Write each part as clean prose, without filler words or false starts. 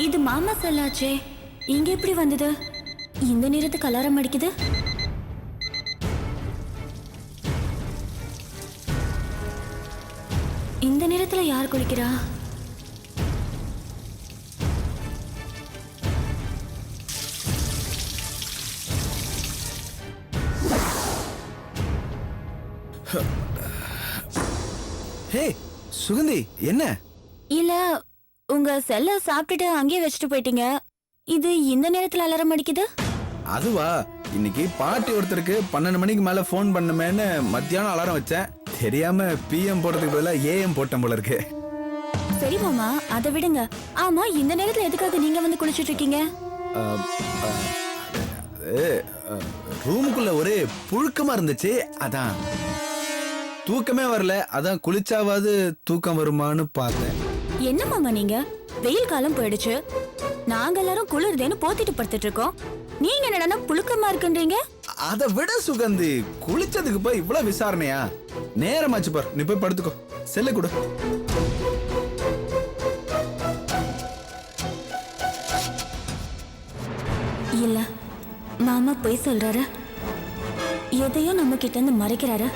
இது மாமா செல்லாச்சே, இங்க எப்படி வந்தது? இந்த நேரத்துக்கு அலாரம் அடிக்குது. இந்த நேரத்துல யார் குளிக்கிறா? ஹே சுகந்தி, என்ன? இல்ல, உங்க செல்ல சாப்பிட்டுட்டு அங்கேயே வச்சுட்டு போயிட்டீங்க. இது இந்த நேரத்துல அலாரம் அடிக்குது. அதுவா, இன்னைக்கு பார்ட்டி ஒருத்தருக்கு 12 மணிக்கு மேல போன் பண்ணுமேன்னு மத்தியானம் அலாரம் வச்சேன். தெரியாம பிஎம் போடுறதுக்கு பதிலா ஏஎம் போட்டேன் போல இருக்கு. சரி மாமா, அதை விடுங்க. ஆமா, இந்த நேரத்துல எதுக்காக நீங்க வந்து குளிச்சிட்டு இருக்கீங்க? ரூமுக்குள்ள ஒரே புழுக்கமா இருந்துச்சு, அதான். தூக்கமே வரல, அதான் குளிச்சாவது தூக்கம் வருமானு பார்த்தேன். என்ன மாமா நீங்க? வெயில் காலம் போயிடுச்சு, நாங்க எல்லாரும் குளிர்தேன்னு போத்திட்டு படுத்துட்டு இருக்கோம். நீங்க என்னடா புழுக்கமா இருக்குன்றீங்க? அதை விட சுகந்தி, குளிச்சதுக்கு போய் இவ்வளவு விசாரணையா? நேரமாச்சு பார், நீ போய் படுத்துக்கோ. செல்ல கொடு. இல்ல, மாமா போய் சொல்றாரு. எதையும் நம்ம கிட்ட இருந்து மறைக்கிறாரு.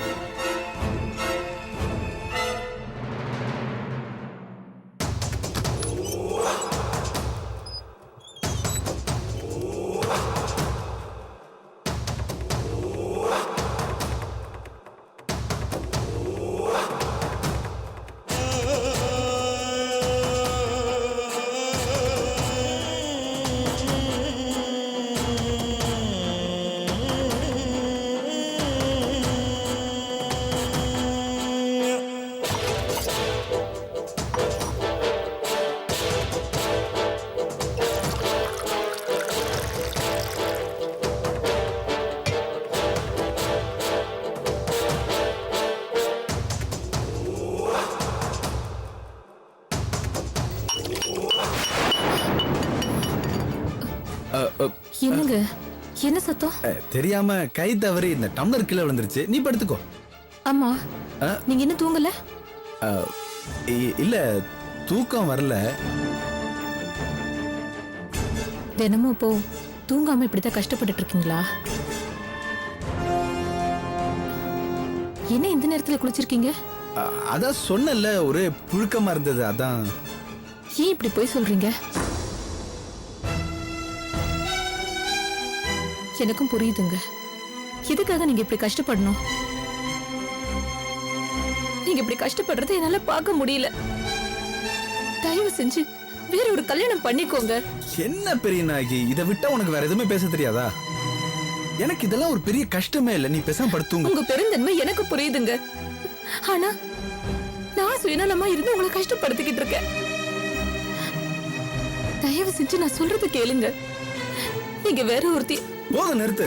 என்னங்க, என்ன சத்தம்? தெரியாம கை தவறி இந்த டம்ளர் கீழே விழுந்துருச்சு. நீ படுத்துக்கோ. அம்மா, நீங்க என்ன தூங்கல? இல்ல, தூக்கம் வரல. தினமும் இப்போ தூங்காம இப்படித்தான் கஷ்டப்பட்டு இருக்கீங்களா? என்ன இந்த நேரத்துல குளிச்சிருக்கீங்க? அதான் சொன்னல, ஒரே புழுக்கமா இருந்தது, அதான். ஏன் இப்படி போய் சொல்றீங்க? எனக்கும் புரியுதுங்க. எதுக்காக நீங்க இப்படி கஷ்டப்படணும்? நீங்க இப்படி கஷ்டப்படுறதை என்னால பார்க்க முடியல. தயவு செஞ்சு வேற ஒரு கல்யாணம் பண்ணிக்கோங்க. என்ன பெரிய நாயகி, இதை விட்டா உனக்கு வேற எதுவுமே பேச தெரியாதா? எனக்கு இதெல்லாம் ஒரு பெரிய கஷ்டமே இல்ல, நீ பேசாம படுத்துங்க. உங்க பெருந்தன்மை எனக்கு புரியுதுங்க. ஆனா நான் சுயநலமா இருந்து உங்களை கஷ்டப்படுத்திக்கிட்டு இருக்கேன். தயவு செஞ்சு நான் சொல்றது கேளுங்க. நீங்க வேற ஒருத்தி. போதும், நிறுத்து.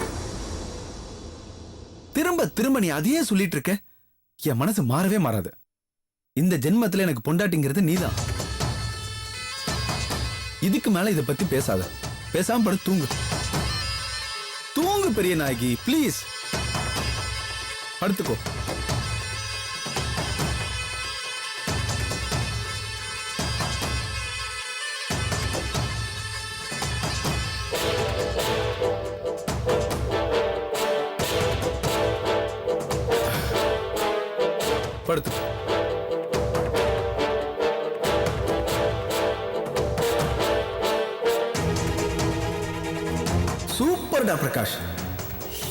திரும்ப திரும்ப நீ அதையே சொல்லிட்டு இருக்க. என் மனசு மாறவே மாறாது. இந்த ஜென்மத்துல எனக்கு பொண்டாட்டிங்கிறது நீதான். இதுக்கு மேல இத பத்தி பேசாத. பேசாம படு, தூங்கு. தூங்கு பெரிய நாயகி, ப்ளீஸ். படுத்துக்கோ. படுத்துக்கோ. சூப்பர்டா பிரகாஷ்.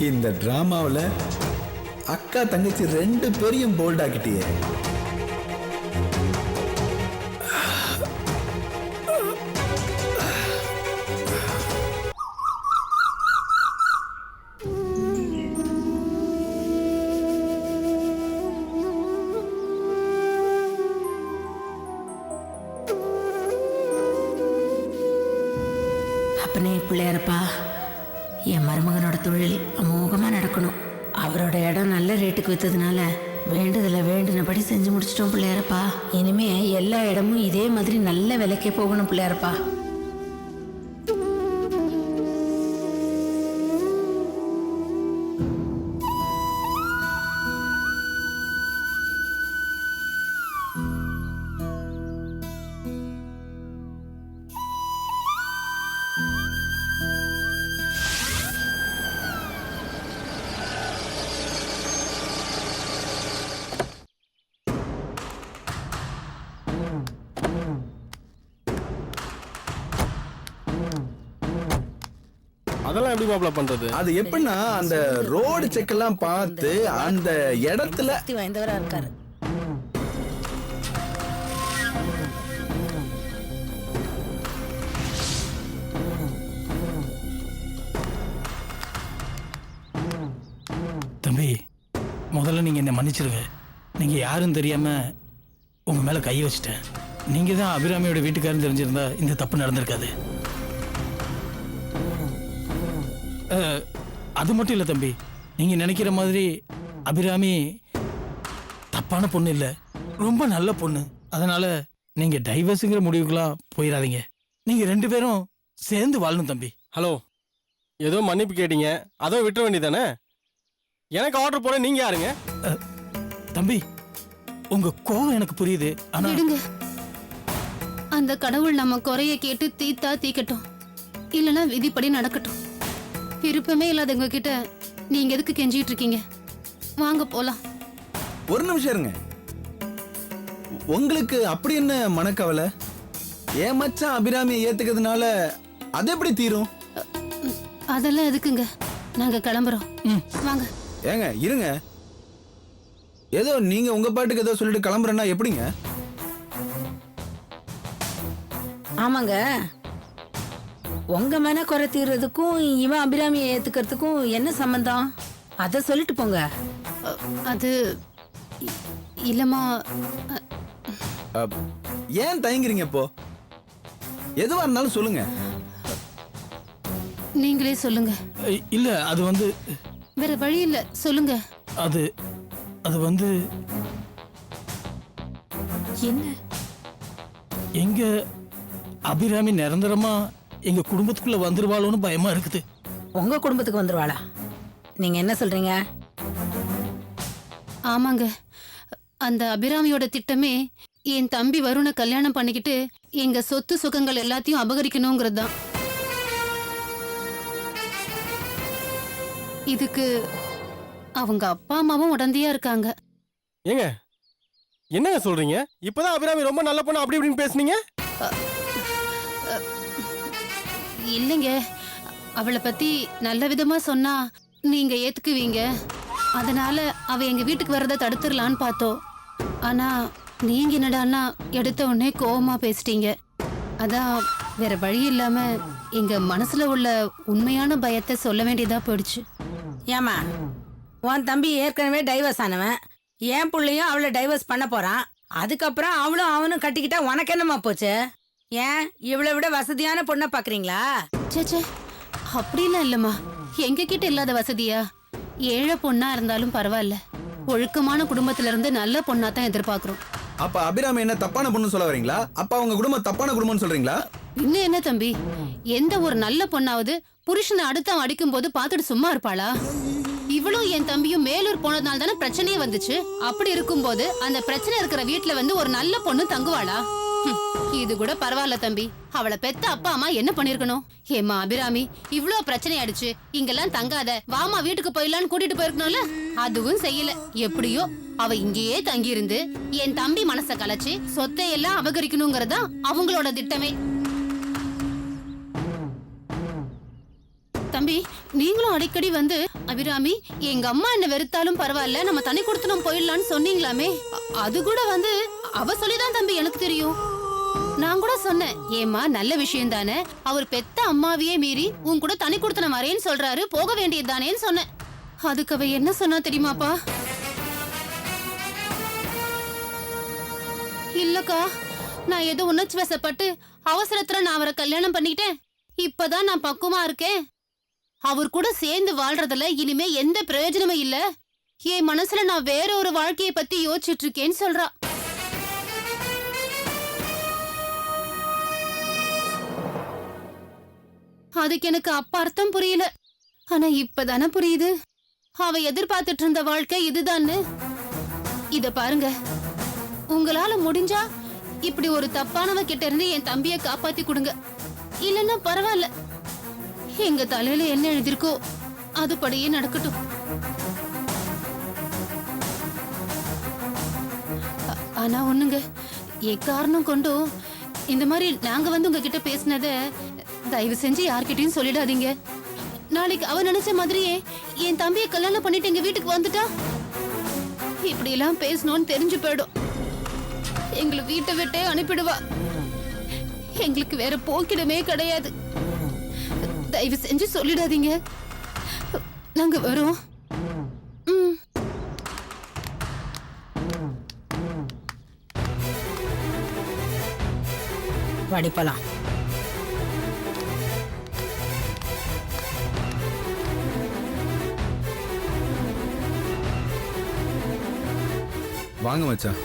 இந்த டிராமாவில் அக்கா தங்கச்சி 2 பேரையும் போல்ட் ஆக்கிட்டியே. அப்பனே பிள்ளையாரப்பா, என் மருமகனோட தொழில் அமோகமாக நடக்கணும். அவரோட இடம் நல்ல ரேட்டுக்கு விற்றதுனால வேண்டுதலை வேண்டுனபடி செஞ்சு முடிச்சிட்டோம் பிள்ளையாரப்பா. இனிமே எல்லா இடமும் இதே மாதிரி நல்ல விலைக்கே போகணும் பிள்ளையாரப்பா. அதெல்லாம் எப்படி மாப்ள பண்றது? அது எப்படின்னா அந்த ரோடு செக் எல்லாம் பார்த்து அந்த இடத்துல வாய்ந்தவரா இருக்காரு. தம்பி, முதல்ல நீங்க என்ன மன்னிச்சிருங்க. நீங்க யாரும் தெரியாம உங்க மேல கை வச்சிட்டேன். நீங்க தான் அபிராமியோட வீட்டுக்காரன் தெரிஞ்சிருந்தா இந்த தப்பு நடந்திருக்காது. அது மட்டும் இல்லை தம்பி, நீங்க நினைக்கிற மாதிரி அபிராமி தப்பான பொண்ணு இல்லை, ரொம்ப நல்ல பொண்ணு. அதனால நீங்க டைவர்ஸுங்கிற முடிவுக்குலாம் போயிடாதீங்க. நீங்க 2 பேரும் சேர்ந்து வாழணும் தம்பி. ஹலோ, ஏதோ மன்னிப்பு கேட்டீங்க, அதோ விட்டுற வேண்டியதானே? எனக்கு ஆர்டர் போட நீங்க யாருங்க? தம்பி, உங்க கோவம் எனக்கு புரியுது. ஆனா விடுங்க. அந்த கடவுள் நம்ம குறைய கேட்டு தீத்தா தீக்கட்டும், இல்லனா விதிப்படி நடக்கட்டும். விருப்பமே இல்லாதவங்க கிட்ட நீங்க எதுக்கு கெஞ்சிட்டு இருக்கீங்க? வாங்க போலாம். ஒரு நிமிஷம் இருங்க. உங்களுக்கு அப்படி என்ன மனக்கவலை? ஏன் மச்சான் அபிராமியை ஏத்துக்கிறதுனால அது எப்படி தீரும்? அதெல்லாம் எதுக்குங்க, நாங்க கிளம்புறோம். வாங்க. ஏங்க இருங்க. ஏதோ நீங்க உங்க பாட்டுக்கு ஏதோ சொல்லிட்டு கிளம்புறேன்னா எப்படிங்க? ஆமாங்க, உங்க மன குறை தீர்றதுக்கும் இவன் அபிராமியை ஏத்துக்கிறதுக்கும் என்ன சம்பந்தம்? அத சொல்லிட்டு போங்க. அது இல்லம்மா. ஏன் தயங்குறீங்க இப்போ? எதுவா இருந்தாலும் சொல்லுங்க. நீங்களே சொல்லுங்க. இல்ல, அது வந்து வேற வழி இல்ல, சொல்லுங்க. அது அது வந்து என்ன? எங்க அபிராமி நிரந்தரமா எங்க குடும்பத்துக்குள்ள வந்துருவாளோன்னு பயமா இருக்குது. உங்க குடும்பத்துக்கு வந்துருவாளா? நீங்க என்ன சொல்றீங்க? ஆமாங்க, அந்த அபிராமியோட திட்டமே என் தம்பி வருண கல்யாணம் பண்ணிக்கிட்டு எங்க சொத்து சுகங்கள் எல்லாத்தையும் அபகரிக்கணுங்கிறது தான். இதுக்கு அவங்க அப்பா அம்மாவும் உடந்தையா இருக்காங்க. ஏங்க என்னங்க சொல்றீங்க? இப்பதான் அபிராமி ரொம்ப நல்ல பொண்ணு அப்படி இப்படின்னு பேசுனீங்க. இல்லைங்க, அவளை பத்தி நல்ல விதமா சொன்னா நீங்க ஏத்துக்குவீங்க. அதனால அவ எங்க வீட்டுக்கு வரத தடுத்துடலான்னு பார்த்தோம். ஆனா நீங்க என்னடான்னா எடுத்த உடனே கோவமா பேசிட்டீங்க. அதான் வேற வழி இல்லாம எங்க மனசுல உள்ள உண்மையான பயத்தை சொல்ல வேண்டியதா போயிடுச்சு. ஏமா உன் தம்பி ஏற்கனவே டைவர்ஸ் ஆனவன், என் புள்ளையும் அவளை டைவர்ஸ் பண்ண போறான். அதுக்கப்புறம் அவளும் அவனும் கட்டிக்கிட்டா உனக்கு என்னமா போச்சு? ஏன் இவளை விட வசதியான பொண்ணை பாக்குறீங்களா? சேச்சே, அப்படிலாம் இல்லம்மா. எங்க கிட்ட இல்லாத வசதியா? ஏழை பொண்ணா இருந்தாலும் பரவாயில்ல, ஒழுக்கமான குடும்பத்துல இருந்து நல்ல பொண்ணா தான் எதிர்பார்க்கிறோம். அப்ப அபிராமி என்ன தப்பான பொண்ணு சொல்ல வரீங்களா? அப்ப அவங்க குடும்பம் தப்பான குடும்பம்னு சொல்றீங்களா? இன்னும் என்ன தம்பி, எந்த ஒரு நல்ல பொண்ணாவது புருஷனை அடுத்தவன் அடிக்கும் போது பார்த்துட்டு சும்மா இருப்பாளா? இவளும் என் தம்பியும் மேலூர் போனதுனால தானே பிரச்சனையே வந்துச்சு. அப்படி இருக்கும்போது அந்த பிரச்சனை இருக்கிற வீட்டுல வந்து ஒரு நல்ல பொண்ணு தங்குவாளா? இது கூட பரவாயில்ல தம்பி. அவளை பெத்த அப்பா அம்மா என்ன பண்ணிருக்கணும்? ஏமா அபிராமி, இவ்ளோ பிரச்சனை ஆயிடுச்சு, இங்கெல்லாம் தங்காத, வாமா வீட்டுக்கு போயிடலான்னு கூட்டிட்டு போயிருக்கணும்ல. அதுவும் செய்யல. எப்படியோ அவ இங்கேயே தங்கி இருந்து என் தம்பி மனச கலைச்சு சொத்தை எல்லாம் அபகரிக்கணுங்கிறதா அவங்களோட திட்டமே. தம்பி, நீங்களும் அடிக்கடி வந்து அபிராமி, எங்க அம்மா என்ன வெறுத்தாலும் பரவாயில்ல, நம்ம தனி கொடுத்தனும் போயிடலான்னு சொன்னீங்களாமே. அது கூட வந்து அவ சொல்லிதான் தம்பி எனக்கு தெரியும். நான் கூட சொன்னேன், ஏமா நல்ல விஷயம் தானே, அவர் பெத்த அம்மாவையே மீறி உன் கூட தனி கொடுத்தன வரேன்னு சொல்றாரு, போக வேண்டியது தானேன்னு சொன்னேன். அதுக்கு அவ என்ன சொன்னா தெரியுமாப்பா? இல்லக்கா, நான் ஏதோ உணர்ச்சி வசப்பட்டு அவசரத்துல நான் அவரை கல்யாணம் பண்ணிக்கிட்டேன். இப்பதான் நான் பக்குவமா இருக்கேன். அவர் கூட சேர்ந்து வாழ்றதுல இனிமே எந்த பிரயோஜனமும் இல்ல. என் மனசுல நான் வேற ஒரு வாழ்க்கையை பத்தி யோசிச்சுட்டு இருக்கேன்னு சொல்றா. அதுக்கு எனக்கு அப்ப அர்த்தம் புரியல. ஆனா இப்பதானே புரியுது. அவ எதிர்பார்த்துட்டு இருந்த வாழ்க்கை இதுதான்னு. இத பாருங்க, உங்களால முடிஞ்சா இப்படி ஒரு தப்பானவ கிட்ட இருந்து என் தம்பிய காப்பாத்தி கொடுங்க. இல்லன்னா பரவாயில்ல, எங்க தலையில என்ன எழுதிருக்கோ அதுபடியே நடக்கட்டும். ஆனா ஒண்ணுங்க, எக்காரணம் கொண்டும் இந்த மாதிரி நாங்க வந்து உங்ககிட்ட பேசினத தயவு செஞ்சு யார்கிட்டயும் சொல்லிடாதீங்க. நாளைக்கு அவ நினைச்ச மாதிரியே என் தம்பிய கல்யாணம் பண்ணிட்டு எங்க வீட்டுக்கு வந்துட்டா இப்படி எல்லாம் பேசணும்னு தெரிஞ்சு போயிடும். எங்களை வீட்டை விட்டே அனுப்பிடுவா. எங்களுக்கு வேற போக்கிடமே கிடையாது. தயவு செஞ்சு சொல்லிடாதீங்க. நாங்க வரோம். படிப்பலாம். வாங்க மச்சான்.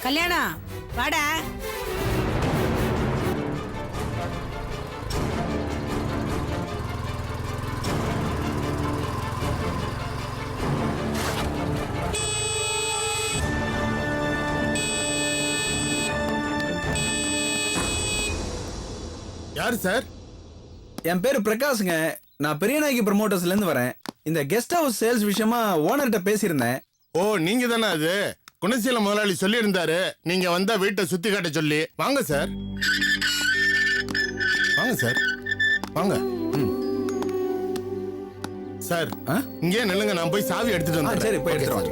கல்யாணம் வாடா. யாரு சார்? என் பேரு பிரகாஷ்ங்க. நான் பெரியநாயகி ப்ரமோட்டர்ஸ்ல இருந்து வரேன். இந்த கெஸ்ட் ஹவுஸ் சேல்ஸ் விஷயமா ஓனர்கிட்ட பேசியிருந்தேன். ஓ, நீங்க தானே அது? குணசீல முதலாளி சொல்லி இருந்தாரு நீங்க வந்தா வீட்டை சுத்தி காட்ட சொல்லி. வாங்க சார், வாங்க சார், வாங்க. சார் இங்கே நில்லுங்க, நான் போய் சாவி எடுத்துட்டு வந்தேன். சரி, போய் எடுத்துட்டு வாங்க.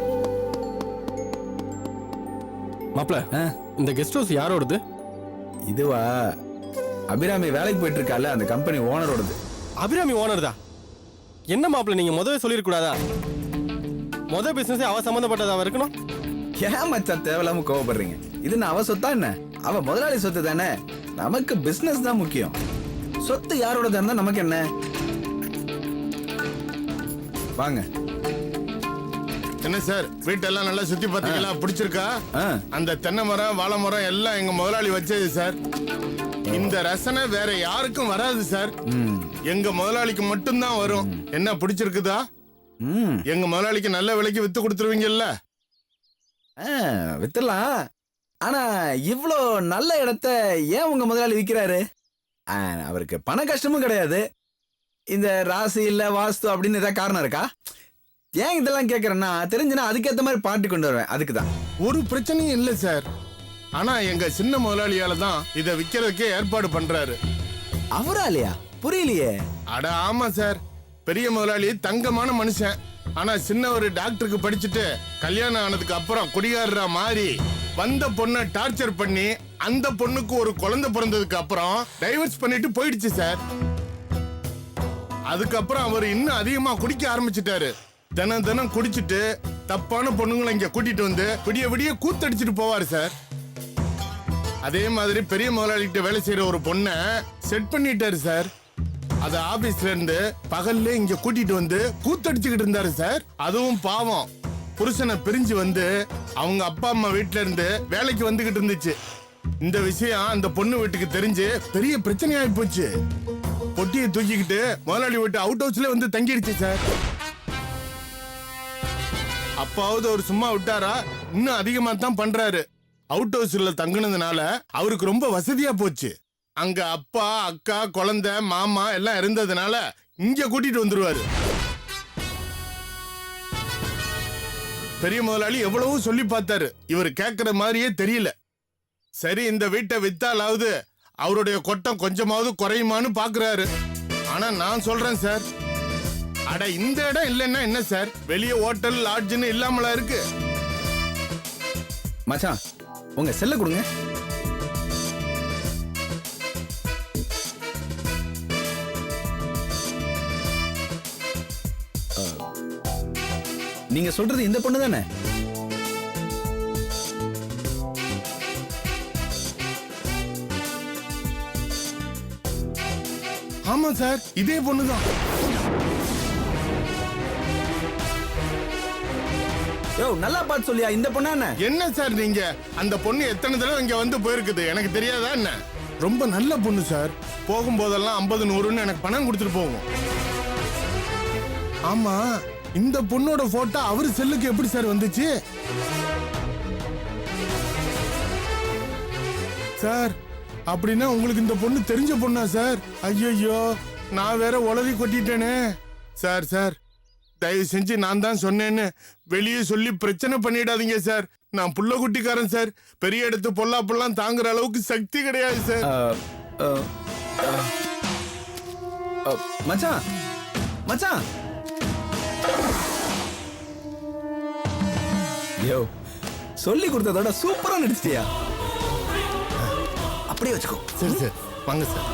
மாப்ள, இந்த கெஸ்ட் ஹவுஸ் யாரோடது? இதுவா, அபிராமி வேலைக்கு போயிட்டு இருக்கால, அந்த கம்பெனி ஓனரோடது. அபிராமி ஓனர் தான். என்ன மாப்ள, நீங்க முதல்ல சொல்லிருக்கூடாதா? முதல் பிசினஸ் அவ சம்பந்தப்பட்டதா இருக்கணும். ஏன் மச்சான் தேவையில்லாம கோவப்படுறீங்க? இது நான் அவ சொத்தா என்ன? அவ முதலாளி சொத்து தானே. நமக்கு பிசினஸ் தான் முக்கியம். சொத்து யாரோட இருந்தா நமக்கு என்ன? வாங்க. என்ன சார், வீட்டெல்லாம் நல்லா சுத்தி பாத்தீங்களா? பிடிச்சிருக்கா? அந்த தென்னை மரம், வாழை மரம் எல்லாம் எங்க முதலாளி வச்சது சார். இந்த ரசனை வேற யாருக்கும் வராது சார். எங்க முதலாளிக்கு மட்டும்தான் வரும். என்ன பிடிச்சிருக்குதா? எங்க முதலாளிக்கு நல்ல விலைக்கு வித்து கொடுத்துருவீங்கல்ல? வித்துலாம். ஆனா இவ்வளோ நல்ல இடத்த ஏன் உங்க முதலாளி விற்கிறாரு? அவருக்கு பண கஷ்டமும் கிடையாது. இந்த ராசி இல்ல வாஸ்து அப்படின்னு ஏதாவது காரணம் இருக்கா? ஏன் இதெல்லாம் கேட்கறேன்னா, தெரிஞ்சுனா அதுக்கேற்ற மாதிரி பாட்டி கொண்டு வருவேன். அதுக்குதான். ஒரு பிரச்சனையும் இல்லை சார். ஆனா எங்க சின்ன முதலாளியால தான் இதை விற்கிறதுக்கே ஏற்பாடு பண்றாரு. அவராலையா? புரியலையே. அட ஆமா சார், பெரிய முதலாளி தங்கமான மனுஷன். ஆனா சின்ன ஒரு டாக்டருக்கு படிச்சுட்டு கல்யாணம் ஆனதுக்கு அப்புறம் குடிகாரரா மாறி வந்த பொண்ணை டார்ச்சர் பண்ணி அந்த பொண்ணுக்கு ஒரு குழந்தை பிறந்ததுக்கு அப்புறம் டைவர்ஸ் பண்ணிட்டு போயிடுச்சு சார். அதுக்கப்புறம் அவர் இன்னும் அதிகமா குடிக்க ஆரம்பிச்சிட்டாரு. தினம் தினம் குடிச்சிட்டு தப்பான பொண்ணுங்களை இங்க கூட்டிட்டு வந்து விடிய விடிய கூத்தடிச்சிட்டு போவாரு சார். அதே மாதிரி பெரிய முதலாளிகிட்ட வேலை செய்யற ஒரு பொண்ணை செட் பண்ணிட்டாரு சார். அது ஆபீஸ்ல இருந்து பகல்ல இங்க கூட்டிட்டு வந்து கூத்தடிச்சுக்கிட்டு இருந்தாரு சார். அதுவும் பாவம் புருஷனை பிரிஞ்சு வந்து அவங்க அப்பா அம்மா வீட்டுல இருந்து வேலைக்கு வந்துகிட்டு இருந்துச்சு. இந்த விஷயம் அந்த பொண்ணு வீட்டுக்கு தெரிஞ்சு பெரிய பிரச்சனை ஆகி போச்சு. பொட்டியை தூக்கிக்கிட்டு முதலாளி வீட்டு அவுட் ஹவுஸ்ல வந்து தங்கிடுச்சு சார். அப்பாவது அவர் சும்மா விட்டாரா? இன்னும் அதிகமா தான் பண்றாரு. அவுட் ஹவுஸ்ல தங்குனதுனால அவருக்கு ரொம்ப வசதியா போச்சு. அங்க அப்பா அக்கா குழந்தை மாமா எல்லாம் இருந்ததுனால இங்க கூட்டிட்டு வந்துருவாரு. பெரிய முதலாளி எவ்வளவோ சொல்லி பார்த்தாரு, இவர் கேட்கிற மாதிரியே தெரியல. சரி இந்த வீட்டை வித்தாலாவது அவருடைய கொட்டம் கொஞ்சமாவது குறையுமான்னு பாக்குறாரு. ஆனா நான் சொல்றேன் சார், அட இந்த இடம் இல்லைன்னா என்ன சார், வெளியே ஹோட்டல் லாட்ஜ்னு இல்லாமலா இருக்கு. மச்சான் உங்க செல்ல கொடுங்க. நீங்க சொல்றது இந்த பொண்ணு தானே? ஆமா சார், இதே பொண்ணுதான். யோ நல்லா பார்த்து சொல்லியா, இந்த பொண்ணா என்ன? என்ன சார் நீங்க, அந்த பொண்ணு எத்தனை தடவை இங்க வந்து போயிருக்குது எனக்கு தெரியாதா என்ன? ரொம்ப நல்ல பொண்ணு சார். போகும்போதெல்லாம் 50 100ன்னு எனக்கு பணம் கொடுத்துட்டு போகும். ஆமா, இந்த பொண்ணோட போட்டோ அவரு செல்லுக்கு எப்படி சார் வந்துச்சு? சார் அப்படின்னா உங்களுக்கு இந்த பொண்ணு தெரிஞ்ச பொண்ணா சார்? ஐயோ நான் வேற உளறி கொட்டிட்டேனே. சார் சார் தயவு செஞ்சு நான் தான் சொன்னேன்னு வெளியே சொல்லி பிரச்சனை பண்ணிடாதீங்க சார். நான் புள்ள குட்டிக்காரன் சார். பெரிய இடத்து பொல்லாப்பெல்லாம் தாங்குற அளவுக்கு சக்தி கிடையாது சார். மச்சான் மச்சான் யோ சொல்லி கொடுத்ததோட சூப்பரா நடிச்சிட்டியா? அப்படியே வச்சுக்கோ. சரி சார் வாங்க சார்.